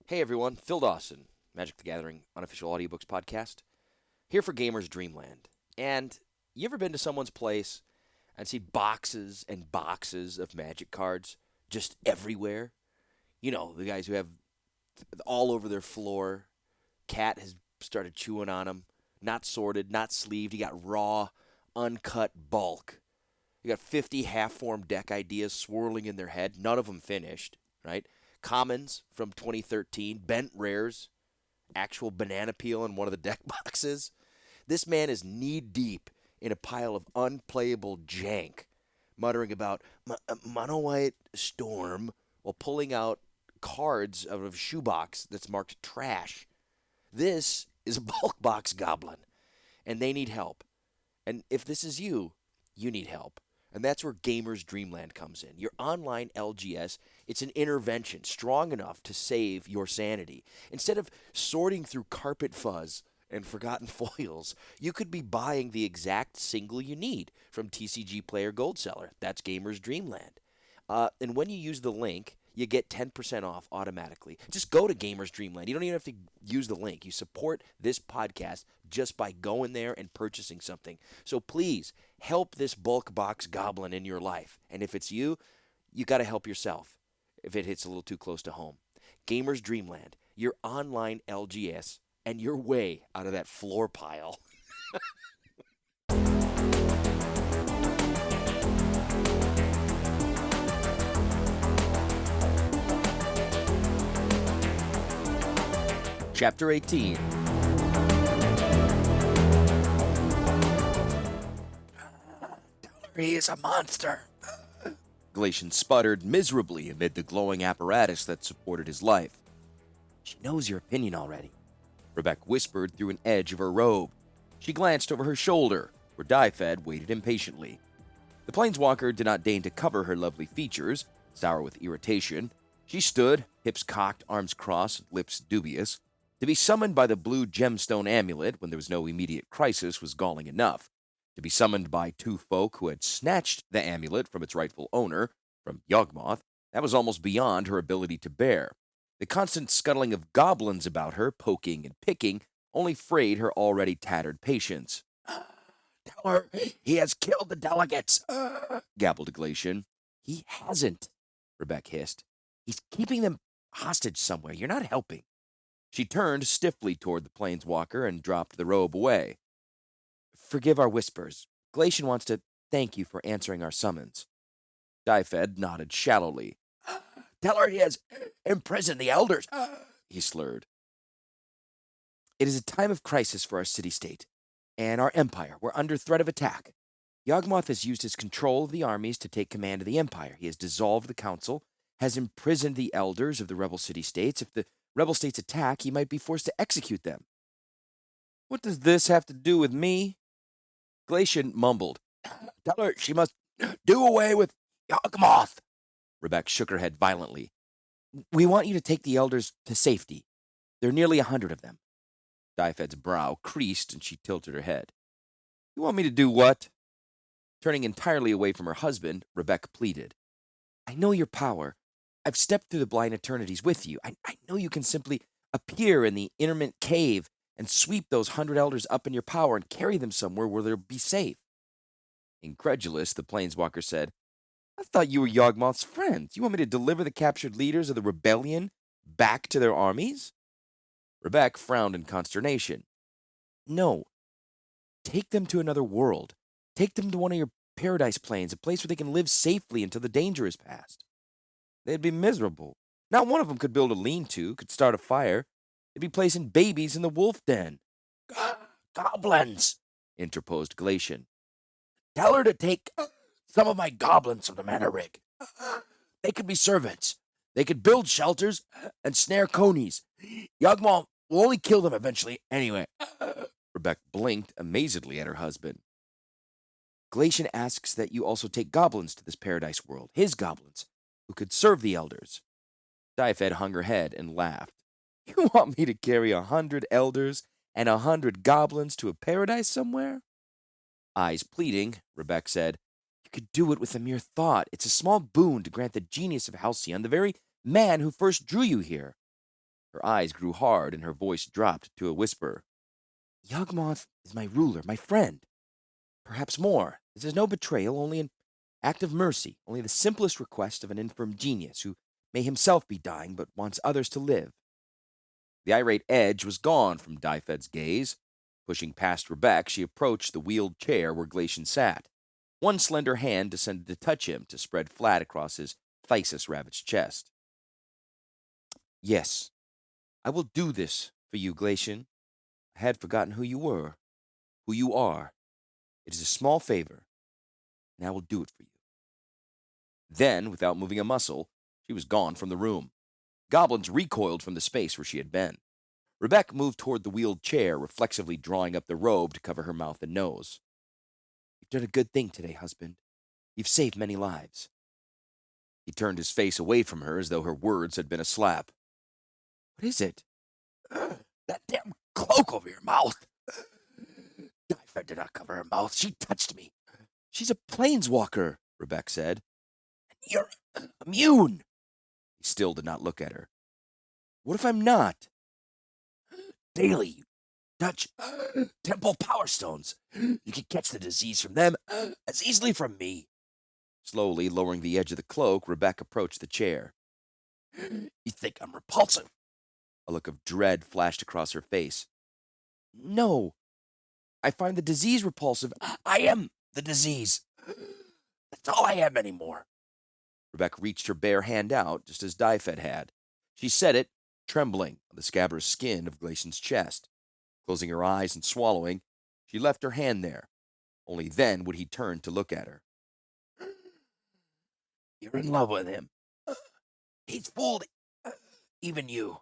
Hey everyone, Phil Dawson, Magic the Gathering unofficial audiobooks podcast, here for Gamers Dreamland. And you ever been to someone's place and see boxes and boxes of Magic cards just everywhere? You know, the guys who have all over their floor. Cat has started chewing on them. Not sorted, not sleeved. You got raw, uncut bulk. You got 50 half-formed deck ideas swirling in their head, none of them finished, right? Commons from 2013, bent rares, actual banana peel in one of the deck boxes. This man is knee deep in a pile of unplayable jank, muttering about mono white storm while pulling out cards out of a shoebox that's marked trash. This is a bulk box goblin, and they need help. And if this is you, you need help. And that's where Gamers Dreamland comes in. Your online LGS, it's an intervention strong enough to save your sanity. Instead of sorting through carpet fuzz and forgotten foils, you could be buying the exact single you need from TCG Player Gold Seller. That's Gamers Dreamland. And when you use the link, you get 10% off automatically. Just go to Gamers Dreamland. You don't even have to use the link. You support this podcast just by going there and purchasing something. So please help this bulk box goblin in your life. And if it's you, you got to help yourself if it hits a little too close to home. Gamers Dreamland, your online LGS, and your way out of that floor pile. Chapter 18. He is a monster. Glacian sputtered miserably amid the glowing apparatus that supported his life. She knows your opinion already, Rebecca whispered through an edge of her robe. She glanced over her shoulder, where Dyfed waited impatiently. The planeswalker did not deign to cover her lovely features, sour with irritation. She stood, hips cocked, arms crossed, lips dubious. To be summoned by the blue gemstone amulet when there was no immediate crisis was galling enough. To be summoned by two folk who had snatched the amulet from its rightful owner, from Yawgmoth, that was almost beyond her ability to bear. The constant scuttling of goblins about her, poking and picking, only frayed her already tattered patience. Tell her he has killed the delegates. Gabbled Glacian. He hasn't, Rebecca hissed. He's keeping them hostage somewhere. You're not helping. She turned stiffly toward the planeswalker and dropped the robe away. Forgive our whispers. Glacian wants to thank you for answering our summons. Dyfed nodded shallowly. Tell her he has imprisoned the elders. He slurred. It is a time of crisis for our city-state and our empire. We're under threat of attack. Yawgmoth has used his control of the armies to take command of the empire. He has dissolved the council, has imprisoned the elders of the rebel city-states. If the rebel states attack, he might be forced to execute them. What does this have to do with me? Glacian mumbled. Tell her she must do away with Yawgmoth. Rebecca shook her head violently. We want you to take the elders to safety. There are nearly 100 of them. Dyfed's brow creased and she tilted her head. You want me to do what? Turning entirely away from her husband, Rebecca pleaded. I know your power. I've stepped through the blind eternities with you. I know you can simply appear in the interment cave and sweep those 100 elders up in your power and carry them somewhere where they'll be safe. Incredulous, the planeswalker said, I thought you were Yawgmoth's friends. You want me to deliver the captured leaders of the rebellion back to their armies? Rebecca frowned in consternation. No. Take them to another world. Take them to one of your paradise planes, a place where they can live safely until the danger is past. They'd be miserable. Not one of them could build a lean-to, could start a fire. They'd be placing babies in the wolf den. Goblins, interposed Glacian. Tell her to take some of my goblins from the manor rig. They could be servants. They could build shelters and snare conies. Yawgmoth will only kill them eventually anyway. Rebecca blinked amazedly at her husband. Glacian asks that you also take goblins to this paradise world, his goblins, who could serve the elders. Dyfed hung her head and laughed. You want me to carry 100 elders and 100 goblins to a paradise somewhere? Eyes pleading, Rebecca said, You could do it with a mere thought. It's a small boon to grant the genius of Halcyon, the very man who first drew you here. Her eyes grew hard and her voice dropped to a whisper. Yawgmoth is my ruler, my friend. Perhaps more. This is no betrayal, only an act of mercy, only the simplest request of an infirm genius who may himself be dying but wants others to live. The irate edge was gone from Dyfed's gaze. Pushing past Rebecca, she approached the wheeled chair where Glacian sat. One slender hand descended to touch him, to spread flat across his phthisis-ravaged chest. Yes, I will do this for you, Glacian. I had forgotten who you were, who you are. It is a small favor, and I will do it for you. Then, without moving a muscle, she was gone from the room. Goblins recoiled from the space where she had been. Rebecca moved toward the wheeled chair, reflexively drawing up the robe to cover her mouth and nose. You've done a good thing today, husband. You've saved many lives. He turned his face away from her as though her words had been a slap. What is it? That damn cloak over your mouth. Dyfed did not cover her mouth. She touched me. She's a planeswalker, Rebecca said. You're immune. He still did not look at her. What if I'm not? Daily, you touch temple power stones. You can catch the disease from them as easily from me. Slowly lowering the edge of the cloak, Rebecca approached the chair. You think I'm repulsive? A look of dread flashed across her face. No. I find the disease repulsive. I am the disease. That's all I am anymore. Rebecca reached her bare hand out, just as Dyfed had. She set it, trembling, on the scabrous skin of Glacian's chest. Closing her eyes and swallowing, she left her hand there. Only then would he turn to look at her. You're in love with him. He's fooled even you.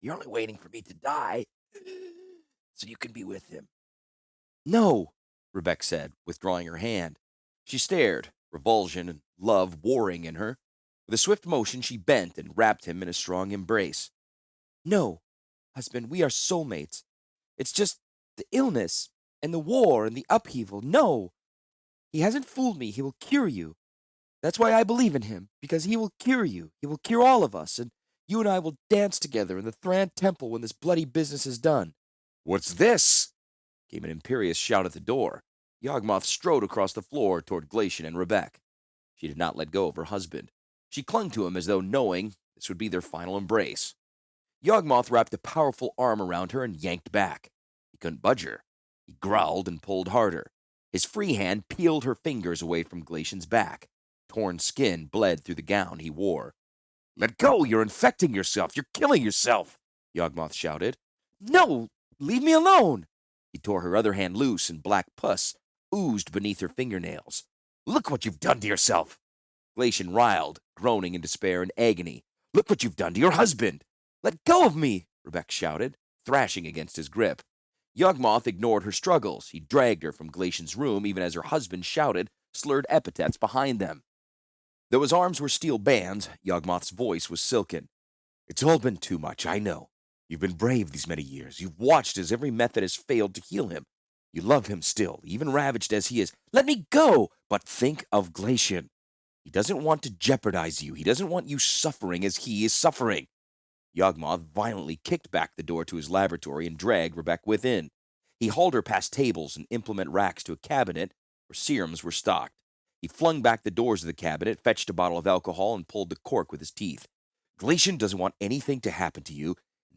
You're only waiting for me to die so you can be with him. No, Rebecca said, withdrawing her hand. She stared, revulsion and love warring in her. With a swift motion, she bent and wrapped him in a strong embrace. No, husband, we are soulmates. It's just the illness and the war and the upheaval. No, he hasn't fooled me. He will cure you. That's why I believe in him, because he will cure you. He will cure all of us, and you and I will dance together in the Thran temple when this bloody business is done. What's this? Came an imperious shout at the door. Yawgmoth strode across the floor toward Glacian and Rebecca. She did not let go of her husband. She clung to him as though knowing this would be their final embrace. Yawgmoth wrapped a powerful arm around her and yanked back. He couldn't budge her. He growled and pulled harder. His free hand peeled her fingers away from Glacian's back. Torn skin bled through the gown he wore. Let go! You're infecting yourself! You're killing yourself! Yawgmoth shouted. No! Leave me alone! He tore her other hand loose, and black pus oozed beneath her fingernails. Look what you've done to yourself! Glacian riled, groaning in despair and agony. Look what you've done to your husband! Let go of me! Rebecca shouted, thrashing against his grip. Yawgmoth ignored her struggles. He dragged her from Glacian's room even as her husband shouted slurred epithets behind them. Though his arms were steel bands, Yawgmoth's voice was silken. It's all been too much, I know. You've been brave these many years. You've watched as every method has failed to heal him. You love him still, even ravaged as he is. Let me go! But think of Glacian. He doesn't want to jeopardize you. He doesn't want you suffering as he is suffering. Yawgmoth violently kicked back the door to his laboratory and dragged Rebecca within. He hauled her past tables and implement racks to a cabinet where serums were stocked. He flung back the doors of the cabinet, fetched a bottle of alcohol, and pulled the cork with his teeth. Glacian doesn't want anything to happen to you.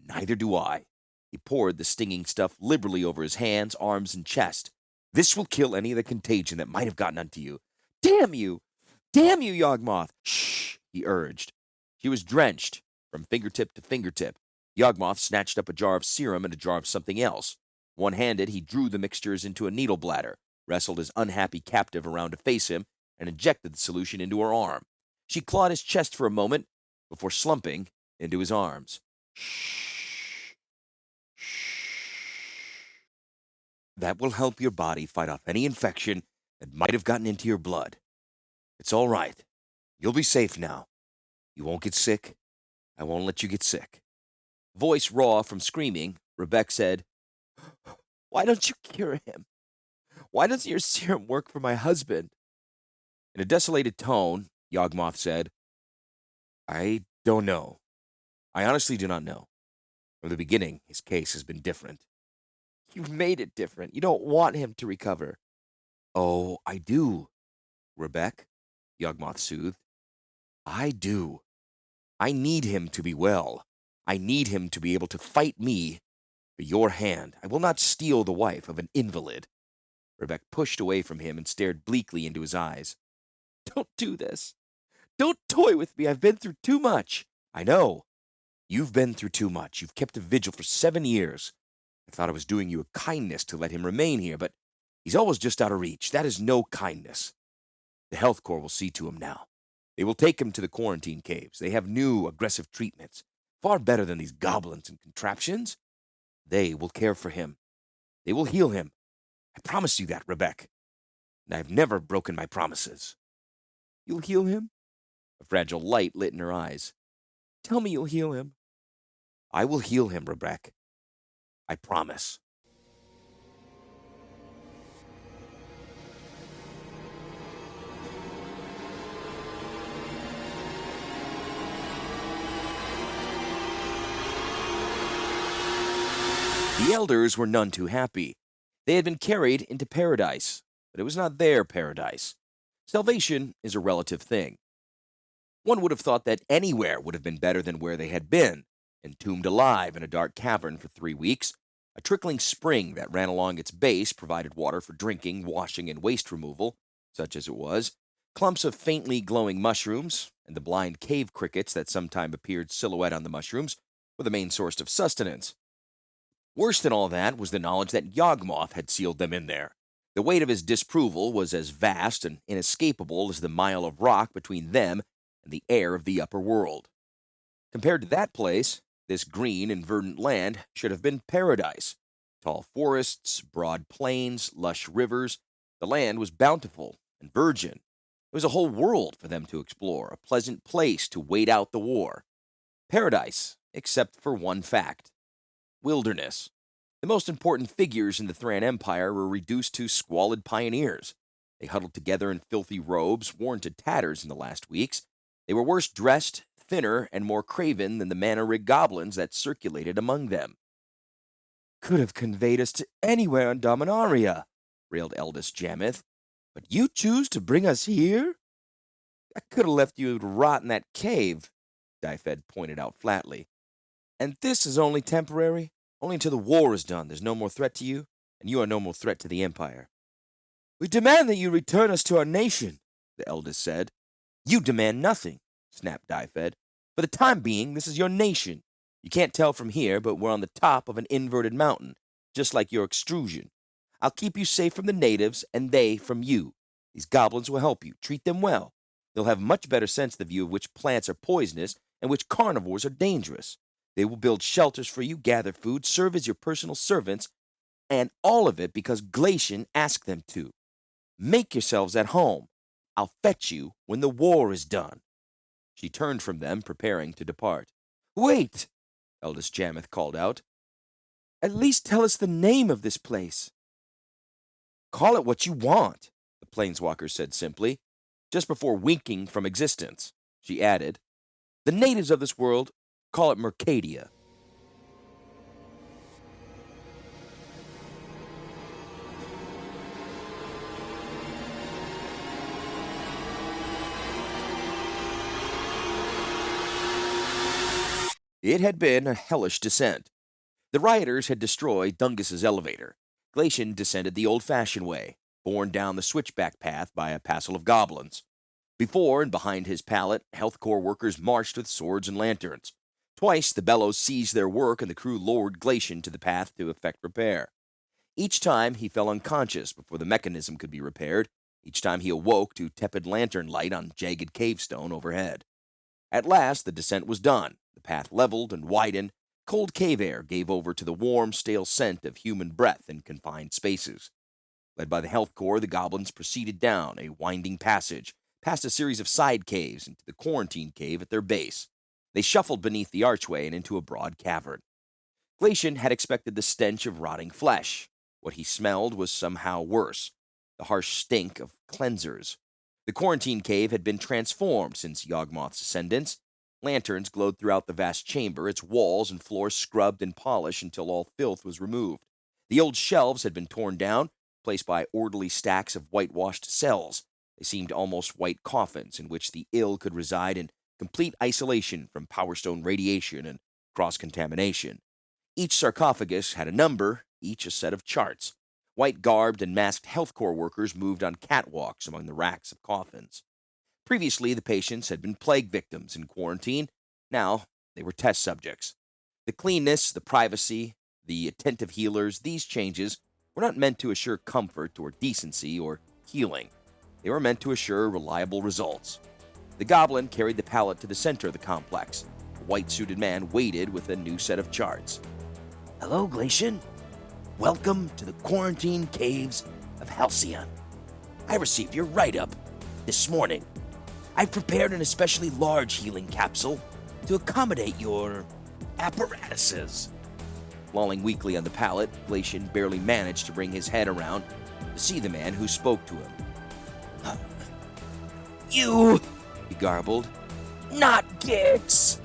Neither do I. He poured the stinging stuff liberally over his hands, arms, and chest. This will kill any of the contagion that might have gotten onto you. Damn you! Damn you, Yawgmoth! Shh, he urged. She was drenched from fingertip to fingertip. Yawgmoth snatched up a jar of serum and a jar of something else. One-handed, he drew the mixtures into a needle bladder, wrestled his unhappy captive around to face him, and injected the solution into her arm. She clawed his chest for a moment before slumping into his arms. Shh. Shh. That will help your body fight off any infection that might have gotten into your blood. It's all right. You'll be safe now. You won't get sick. I won't let you get sick. Voice raw from screaming, Rebecca said, Why don't you cure him? Why doesn't your serum work for my husband? In a desolated tone, Yawgmoth said, I don't know. I honestly do not know. From the beginning, his case has been different. You've made it different. You don't want him to recover. Oh, I do, Rebecca, Yawgmoth soothed. I do. I need him to be well. I need him to be able to fight me for your hand. I will not steal the wife of an invalid. Rebecca pushed away from him and stared bleakly into his eyes. Don't do this. Don't toy with me. I've been through too much. I know. You've been through too much. You've kept a vigil for 7 years. I thought I was doing you a kindness to let him remain here, but he's always just out of reach. That is no kindness. The health corps will see to him now. They will take him to the quarantine caves. They have new, aggressive treatments, far better than these goblins and contraptions. They will care for him. They will heal him. I promise you that, Rebecca. And I've never broken my promises. You'll heal him? A fragile light lit in her eyes. Tell me you'll heal him. I will heal him, Rebecca. I promise. The elders were none too happy. They had been carried into paradise, but it was not their paradise. Salvation is a relative thing. One would have thought that anywhere would have been better than where they had been, entombed alive in a dark cavern for 3 weeks. A trickling spring that ran along its base provided water for drinking, washing, and waste removal, such as it was. Clumps of faintly glowing mushrooms, and the blind cave crickets that sometime appeared silhouette on the mushrooms, were the main source of sustenance. Worse than all that was the knowledge that Yawgmoth had sealed them in there. The weight of his disapproval was as vast and inescapable as the mile of rock between them and the air of the upper world. Compared to that place, this green and verdant land should have been paradise. Tall forests, broad plains, lush rivers. The land was bountiful and virgin. It was a whole world for them to explore, a pleasant place to wait out the war. Paradise, except for one fact. Wilderness. The most important figures in the Thran Empire were reduced to squalid pioneers. They huddled together in filthy robes, worn to tatters in the last weeks. They were worse dressed, thinner, and more craven than the mana-rig goblins that circulated among them. Could have conveyed us to anywhere on Dominaira, railed eldest Jamith. But you choose to bring us here? I could have left you to rot in that cave, Dyfed pointed out flatly. And this is only temporary? Only until the war is done. There's no more threat to you, and you are no more threat to the Empire. We demand that you return us to our nation, the eldest said. You demand nothing, snapped Dyfed. For the time being, this is your nation. You can't tell from here, but we're on the top of an inverted mountain, just like your extrusion. I'll keep you safe from the natives, and they from you. These goblins will help you. Treat them well. They'll have much better sense of you of which plants are poisonous and which carnivores are dangerous. They will build shelters for you, gather food, serve as your personal servants, and all of it because Glacian asked them to. Make yourselves at home. I'll fetch you when the war is done. She turned from them, preparing to depart. Wait, eldest Jamith called out. At least tell us the name of this place. Call it what you want, the planeswalker said simply. Just before winking from existence, she added, the natives of this world call it Mercadia. It had been a hellish descent. The rioters had destroyed Dungus's elevator. Glacian descended the old-fashioned way, borne down the switchback path by a passel of goblins. Before and behind his pallet, health corps workers marched with swords and lanterns. Twice the bellows seized their work and the crew lowered Glacian to the path to effect repair. Each time he fell unconscious before the mechanism could be repaired. Each time he awoke to tepid lantern light on jagged cavestone overhead. At last the descent was done, the path leveled and widened. Cold cave air gave over to the warm, stale scent of human breath in confined spaces. Led by the health corps, the goblins proceeded down a winding passage, past a series of side caves into the quarantine cave at their base. They shuffled beneath the archway and into a broad cavern. Glacian had expected the stench of rotting flesh. What he smelled was somehow worse, the harsh stink of cleansers. The quarantine cave had been transformed since Yawgmoth's ascendance. Lanterns glowed throughout the vast chamber, its walls and floors scrubbed and polished until all filth was removed. The old shelves had been torn down, placed by orderly stacks of whitewashed cells. They seemed almost white coffins in which the ill could reside in complete isolation from Power Stone radiation and cross-contamination. Each sarcophagus had a number, each a set of charts. White-garbed and masked health corps workers moved on catwalks among the racks of coffins. Previously, the patients had been plague victims in quarantine. Now, they were test subjects. The cleanness, the privacy, the attentive healers, these changes were not meant to assure comfort or decency or healing. They were meant to assure reliable results. The goblin carried the pallet to the center of the complex. A white-suited man waited with a new set of charts. Hello, Glacian. Welcome to the quarantine caves of Halcyon. I received your write-up this morning. I've prepared an especially large healing capsule to accommodate your apparatuses. Lolling weakly on the pallet, Glacian barely managed to bring his head around to see the man who spoke to him. You, He garbled. not Gix.